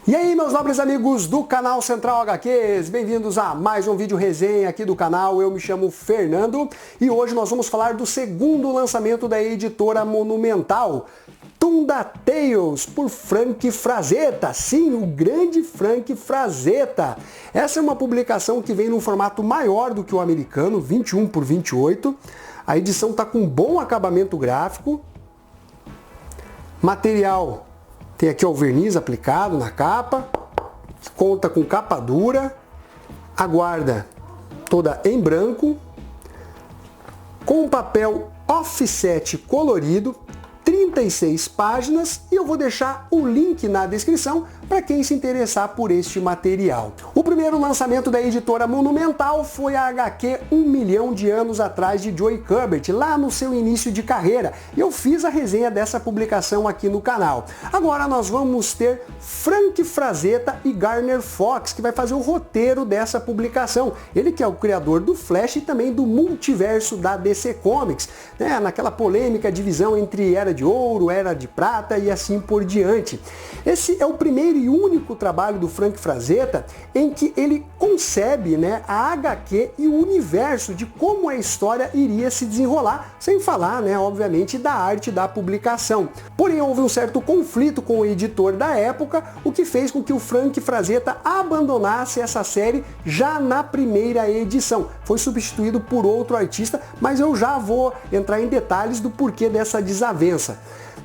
E aí, meus nobres amigos do canal Central HQs, bem-vindos a mais um vídeo resenha aqui do canal. Eu me chamo Fernando e hoje nós vamos falar do segundo lançamento da editora Monumental, Thundertales, por Frank Frazetta. Sim, o grande Frank Frazetta. Essa é uma publicação que vem num formato maior do que o americano, 21 por 28. A edição está com bom acabamento gráfico. Material, tem aqui o verniz aplicado na capa, conta com capa dura, a guarda toda em branco, com papel offset colorido, 36 páginas, e eu vou deixar o link na descrição para quem se interessar por este material. O primeiro lançamento da editora Monumental foi a HQ 1 milhão de anos atrás de Joe Kubert, lá no seu início de carreira. Eu fiz a resenha dessa publicação aqui no canal. Agora nós vamos ter Frank Frazetta e Gardner Fox, que vai fazer o roteiro dessa publicação. Ele que é o criador do Flash e também do multiverso da DC Comics, né? Naquela polêmica divisão entre Era de Ouro, Era de Prata e assim por diante. Esse é o primeiro e único trabalho do Frank Frazetta em que ele concebe, né, a HQ e o universo de como a história iria se desenrolar, sem falar, né, obviamente, da arte da publicação. Porém, houve um certo conflito com o editor da época, o que fez com que o Frank Frazetta abandonasse essa série já na primeira edição. Foi substituído por outro artista, mas eu já vou entrar em detalhes do porquê dessa desavença.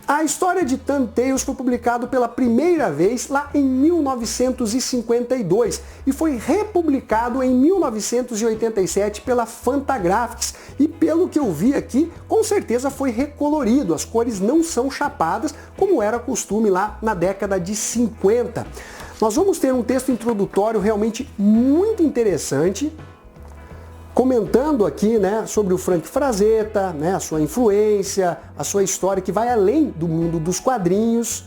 A história de Thundertales foi publicado pela primeira vez lá em 1952 e foi republicado em 1987 pela Fantagraphics. E pelo que eu vi aqui, com certeza foi recolorido. As cores não são chapadas, como era costume lá na década de 50. Nós vamos ter um texto introdutório realmente muito interessante, comentando aqui, né, sobre o Frank Frazetta, né, a sua influência, a sua história que vai além do mundo dos quadrinhos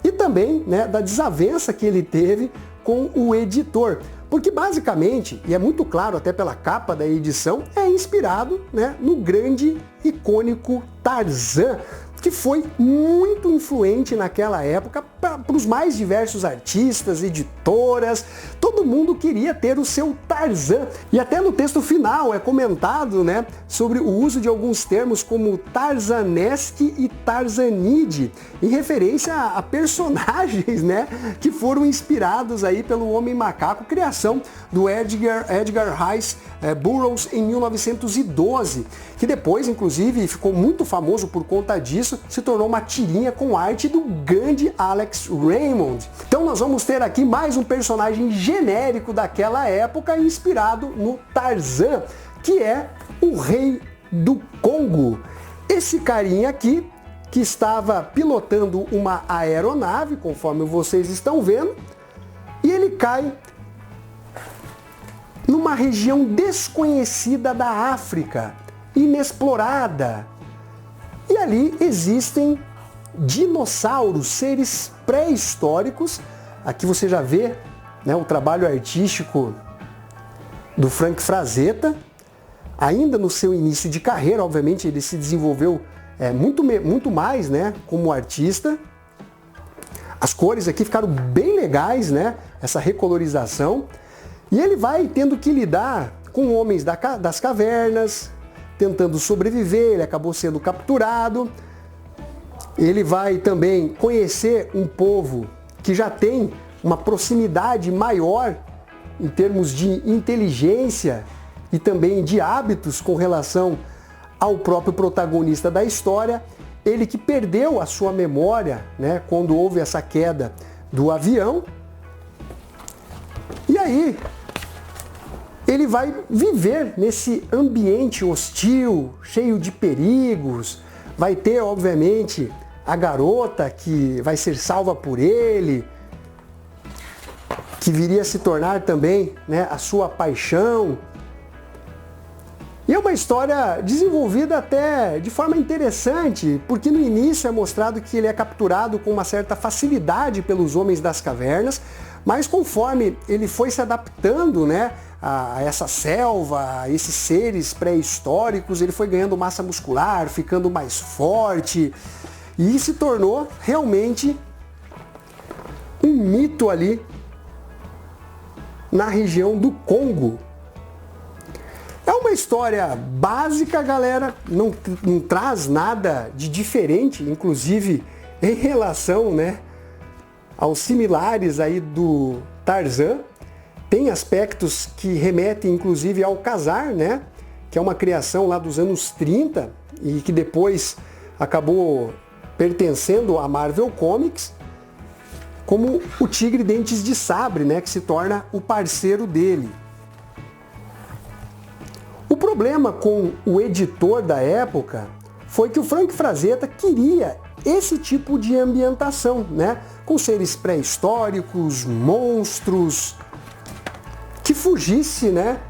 e também, né, da desavença que ele teve com o editor. Porque basicamente, e é muito claro até pela capa da edição, é inspirado, né, no grande icônico Tarzan, que foi muito influente naquela época para os mais diversos artistas, editoras, todo mundo queria ter o seu Tarzan. E até no texto final é comentado, né, sobre o uso de alguns termos como Tarzanesque e Tarzanide, em referência a personagens, né, que foram inspirados aí pelo Homem Macaco, criação do Edgar Rice Burroughs em 1912, que depois, inclusive, ficou muito famoso por conta disso, se tornou uma tirinha com arte do grande Alex Raymond. Então nós vamos ter aqui mais um personagem genérico daquela época inspirado no Tarzan, que é o Rei do Congo. Esse carinha aqui, que estava pilotando uma aeronave, conforme vocês estão vendo, e ele cai numa região desconhecida da África, inexplorada. E ali existem dinossauros, seres pré-históricos. Aqui você já vê, né, o trabalho artístico do Frank Frazetta. Ainda no seu início de carreira, obviamente, ele se desenvolveu muito mais, né, como artista. As cores aqui ficaram bem legais, né, essa recolorização. E ele vai tendo que lidar com homens das cavernas, tentando sobreviver, ele acabou sendo capturado. Ele vai também conhecer um povo que já tem uma proximidade maior em termos de inteligência e também de hábitos com relação ao próprio protagonista da história. Ele que perdeu a sua memória, né, quando houve essa queda do avião. E aí ele vai viver nesse ambiente hostil, cheio de perigos. Vai ter, obviamente, a garota que vai ser salva por ele, que viria a se tornar também, né, a sua paixão. E é uma história desenvolvida até de forma interessante, porque no início é mostrado que ele é capturado com uma certa facilidade pelos homens das cavernas, mas conforme ele foi se adaptando, né, a essa selva, a esses seres pré-históricos, ele foi ganhando massa muscular, ficando mais forte e se tornou realmente um mito ali na região do Congo. É uma história básica, galera, não traz nada de diferente, inclusive em relação, né, aos similares aí do Tarzan. Tem aspectos que remetem inclusive ao Alcazar, né, que é uma criação lá dos anos 30 e que depois acabou pertencendo à Marvel Comics, como o Tigre Dentes de Sabre, né, que se torna o parceiro dele. O problema com o editor da época foi que o Frank Frazetta queria esse tipo de ambientação, né, com seres pré-históricos, monstros, que fugisse, né,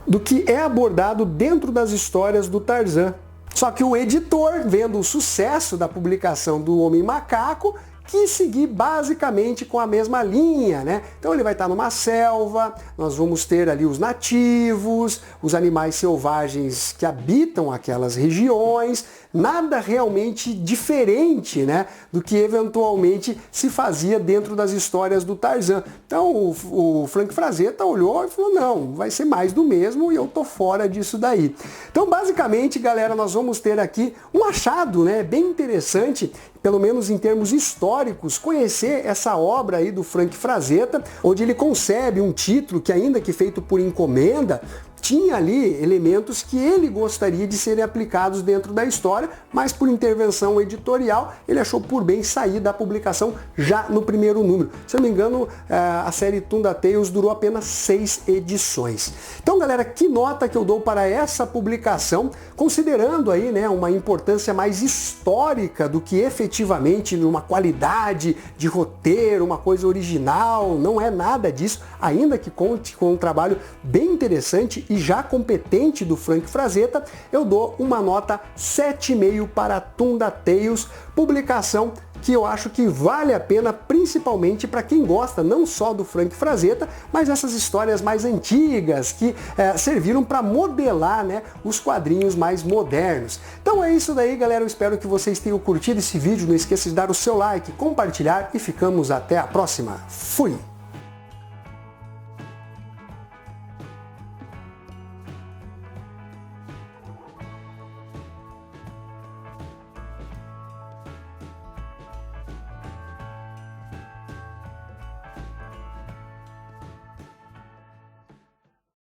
do que é abordado dentro das histórias do Tarzan. Só que o editor, vendo o sucesso da publicação do Homem Macaco, quis seguir basicamente com a mesma linha, né? Então ele vai estar numa selva, nós vamos ter ali os nativos, os animais selvagens que habitam aquelas regiões, nada realmente diferente, né, do que eventualmente se fazia dentro das histórias do Tarzan. Então o Frank Frazetta olhou e falou, não, vai ser mais do mesmo e eu tô fora disso daí. Então basicamente, galera, nós vamos ter aqui um achado, né, bem interessante, pelo menos em termos históricos, conhecer essa obra aí do Frank Frazetta, onde ele concebe um título que, ainda que feito por encomenda, tinha ali elementos que ele gostaria de serem aplicados dentro da história, mas por intervenção editorial ele achou por bem sair da publicação já no primeiro número. Se eu não me engano, a série Tunda Tales durou apenas 6 edições. Então, galera, que nota que eu dou para essa publicação, considerando aí, né, uma importância mais histórica do que efetivamente uma qualidade de roteiro, uma coisa original, não é nada disso, ainda que conte com um trabalho bem interessante e já competente do Frank Frazetta, eu dou uma nota 7,5 para Tunda Tales, publicação que eu acho que vale a pena, principalmente para quem gosta não só do Frank Frazetta, mas essas histórias mais antigas que serviram para modelar, né, os quadrinhos mais modernos. Então é isso daí, galera, eu espero que vocês tenham curtido esse vídeo, não esqueça de dar o seu like, compartilhar e ficamos até a próxima. Fui!